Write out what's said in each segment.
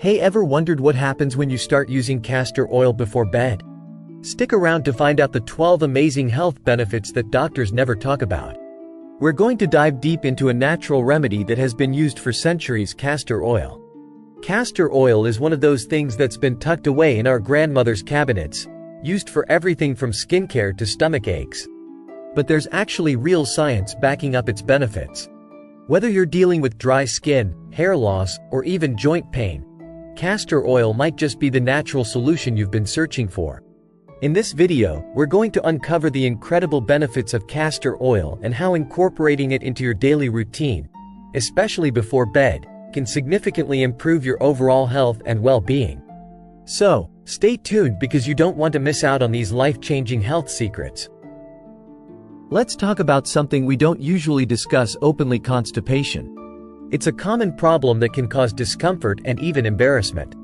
Hey, ever wondered what happens when you start using castor oil before bed? Stick around to find out the 12 amazing health benefits that doctors never talk about. We're going to dive deep into a natural remedy that has been used for centuries: castor oil. Castor oil is one of those things that's been tucked away in our grandmother's cabinets, used for everything from skincare to stomach aches. But there's actually real science backing up its benefits. Whether you're dealing with dry skin, hair loss, or even joint pain, castor oil might just be the natural solution you've been searching for. In this video, we're going to uncover the incredible benefits of castor oil and how incorporating it into your daily routine, especially before bed, can significantly improve your overall health and well-being. So, stay tuned because you don't want to miss out on these life-changing health secrets. Let's talk about something we don't usually discuss openly: constipation. It's a common problem that can cause discomfort and even embarrassment.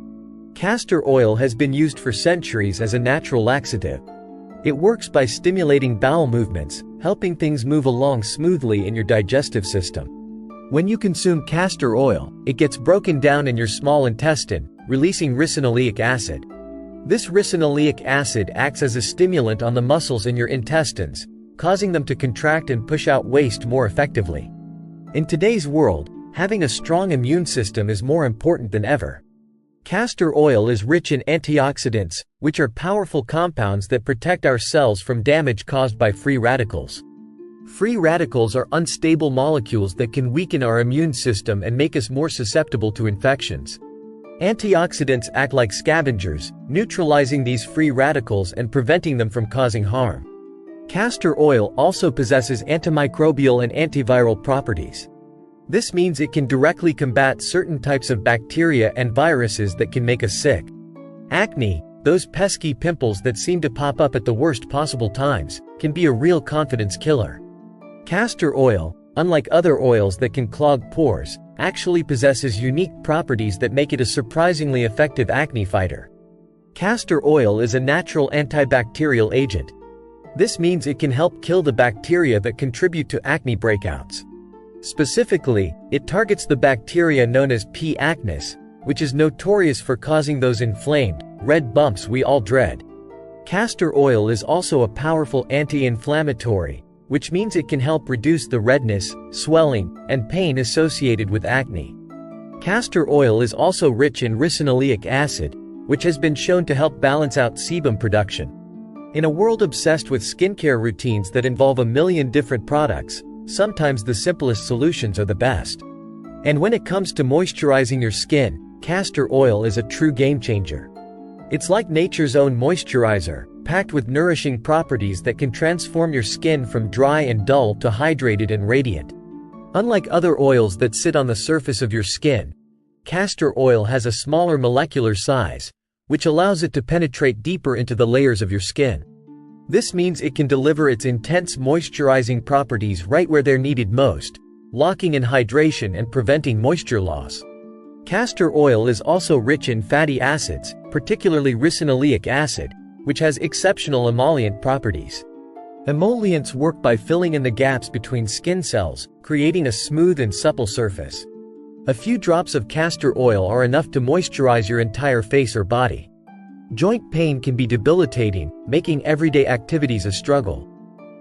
Castor oil has been used for centuries as a natural laxative. It works by stimulating bowel movements, helping things move along smoothly in your digestive system. When you consume castor oil, it gets broken down in your small intestine, releasing ricinoleic acid. This ricinoleic acid acts as a stimulant on the muscles in your intestines, causing them to contract and push out waste more effectively. In today's world, having a strong immune system is more important than ever. Castor oil is rich in antioxidants, which are powerful compounds that protect our cells from damage caused by free radicals. Free radicals are unstable molecules that can weaken our immune system and make us more susceptible to infections. Antioxidants act like scavengers, neutralizing these free radicals and preventing them from causing harm. Castor oil also possesses antimicrobial and antiviral properties. This means it can directly combat certain types of bacteria and viruses that can make us sick. Acne, those pesky pimples that seem to pop up at the worst possible times, can be a real confidence killer. Castor oil, unlike other oils that can clog pores, actually possesses unique properties that make it a surprisingly effective acne fighter. Castor oil is a natural antibacterial agent. This means it can help kill the bacteria that contribute to acne breakouts. Specifically, it targets the bacteria known as P. acnes, which is notorious for causing those inflamed, red bumps we all dread. Castor oil is also a powerful anti-inflammatory, which means it can help reduce the redness, swelling, and pain associated with acne. Castor oil is also rich in ricinoleic acid, which has been shown to help balance out sebum production. In a world obsessed with skincare routines that involve a million different products, sometimes the simplest solutions are the best. And when it comes to moisturizing your skin, castor oil is a true game changer. It's like nature's own moisturizer, packed with nourishing properties that can transform your skin from dry and dull to hydrated and radiant. Unlike other oils that sit on the surface of your skin, castor oil has a smaller molecular size, which allows it to penetrate deeper into the layers of your skin. This means it can deliver its intense moisturizing properties right where they're needed most, locking in hydration and preventing moisture loss. Castor oil is also rich in fatty acids, particularly ricinoleic acid, which has exceptional emollient properties. Emollients work by filling in the gaps between skin cells, creating a smooth and supple surface. A few drops of castor oil are enough to moisturize your entire face or body. Joint pain can be debilitating, making everyday activities a struggle.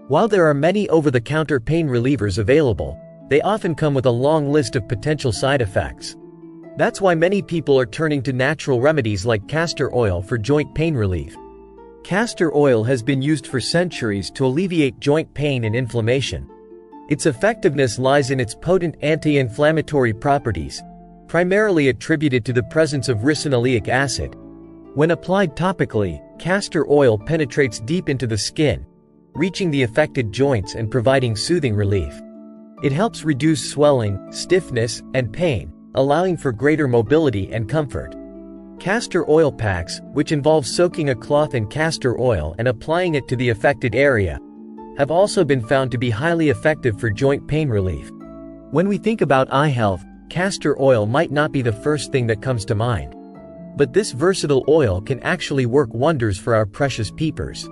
While there are many over-the-counter pain relievers available, they often come with a long list of potential side effects. That's why many people are turning to natural remedies like castor oil for joint pain relief. Castor oil has been used for centuries to alleviate joint pain and inflammation. Its effectiveness lies in its potent anti-inflammatory properties, primarily attributed to the presence of ricinoleic acid. When applied topically, castor oil penetrates deep into the skin, reaching the affected joints and providing soothing relief. It helps reduce swelling, stiffness, and pain, allowing for greater mobility and comfort. Castor oil packs, which involve soaking a cloth in castor oil and applying it to the affected area, have also been found to be highly effective for joint pain relief. When we think about eye health, castor oil might not be the first thing that comes to mind. But this versatile oil can actually work wonders for our precious peepers.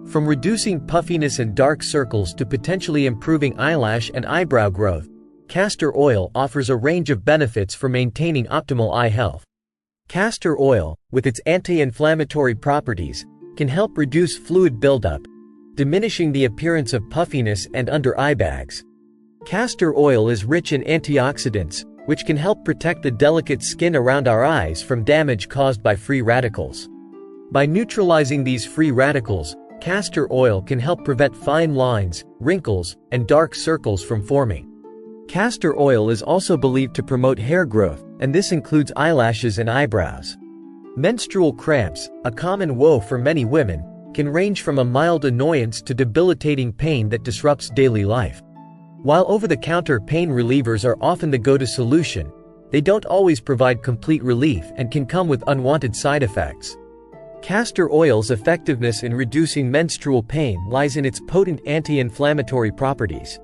From reducing puffiness and dark circles to potentially improving eyelash and eyebrow growth, castor oil offers a range of benefits for maintaining optimal eye health. Castor oil, with its anti-inflammatory properties, can help reduce fluid buildup, diminishing the appearance of puffiness and under-eye bags. Castor oil is rich in antioxidants, which can help protect the delicate skin around our eyes from damage caused by free radicals. By neutralizing these free radicals, castor oil can help prevent fine lines, wrinkles, and dark circles from forming. Castor oil is also believed to promote hair growth, and this includes eyelashes and eyebrows. Menstrual cramps, a common woe for many women, can range from a mild annoyance to debilitating pain that disrupts daily life. While over-the-counter pain relievers are often the go-to solution, they don't always provide complete relief and can come with unwanted side effects. Castor oil's effectiveness in reducing menstrual pain lies in its potent anti-inflammatory properties.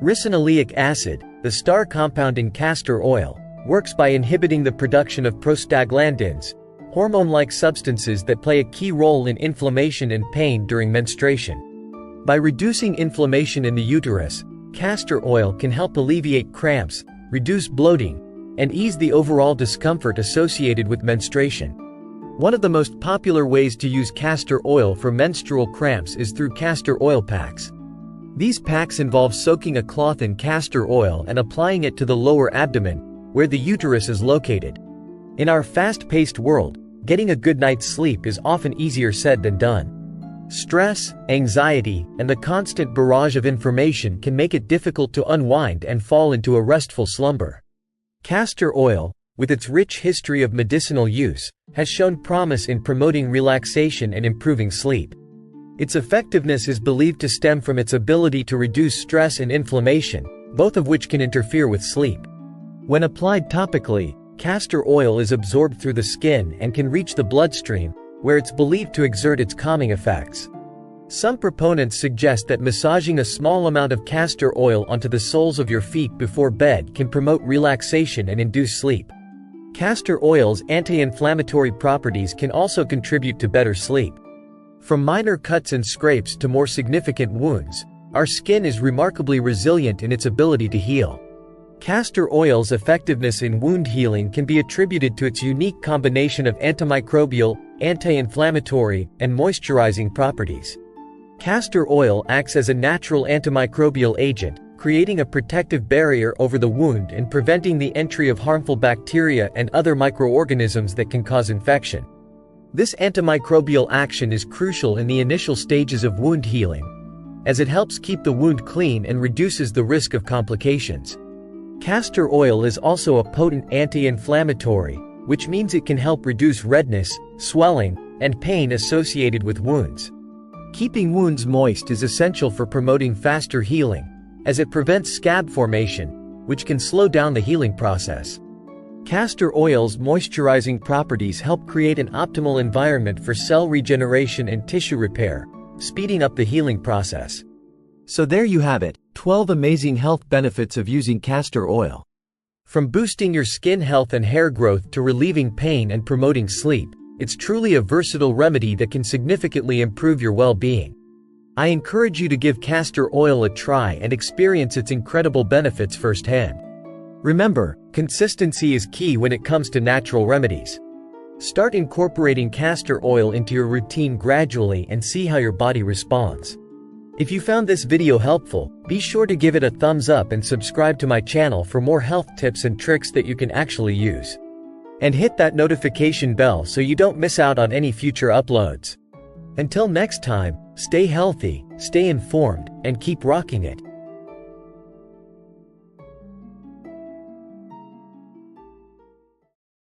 Ricinoleic acid, the star compound in castor oil, works by inhibiting the production of prostaglandins, hormone-like substances that play a key role in inflammation and pain during menstruation. By reducing inflammation in the uterus, castor oil can help alleviate cramps, reduce bloating, and ease the overall discomfort associated with menstruation. One of the most popular ways to use castor oil for menstrual cramps is through castor oil packs. These packs involve soaking a cloth in castor oil and applying it to the lower abdomen, where the uterus is located. In our fast-paced world, getting a good night's sleep is often easier said than done. Stress, anxiety, and the constant barrage of information can make it difficult to unwind and fall into a restful slumber. Castor oil, with its rich history of medicinal use, has shown promise in promoting relaxation and improving sleep. Its effectiveness is believed to stem from its ability to reduce stress and inflammation, both of which can interfere with sleep. When applied topically, castor oil is absorbed through the skin and can reach the bloodstream, where it's believed to exert its calming effects. Some proponents suggest that massaging a small amount of castor oil onto the soles of your feet before bed can promote relaxation and induce sleep. Castor oil's anti-inflammatory properties can also contribute to better sleep. From minor cuts and scrapes to more significant wounds, our skin is remarkably resilient in its ability to heal. Castor oil's effectiveness in wound healing can be attributed to its unique combination of antimicrobial, anti-inflammatory, and moisturizing properties. Castor oil acts as a natural antimicrobial agent, creating a protective barrier over the wound and preventing the entry of harmful bacteria and other microorganisms that can cause infection. This antimicrobial action is crucial in the initial stages of wound healing, as it helps keep the wound clean and reduces the risk of complications. Castor oil is also a potent anti-inflammatory, which means it can help reduce redness, swelling, and pain associated with wounds. Keeping wounds moist is essential for promoting faster healing, as it prevents scab formation, which can slow down the healing process. Castor oil's moisturizing properties help create an optimal environment for cell regeneration and tissue repair, speeding up the healing process. So there you have it, 12 amazing health benefits of using castor oil. From boosting your skin health and hair growth to relieving pain and promoting sleep, it's truly a versatile remedy that can significantly improve your well-being. I encourage you to give castor oil a try and experience its incredible benefits firsthand. Remember, consistency is key when it comes to natural remedies. Start incorporating castor oil into your routine gradually and see how your body responds. If you found this video helpful, be sure to give it a thumbs up and subscribe to my channel for more health tips and tricks that you can actually use. And hit that notification bell so you don't miss out on any future uploads. Until next time, stay healthy, stay informed, and keep rocking it.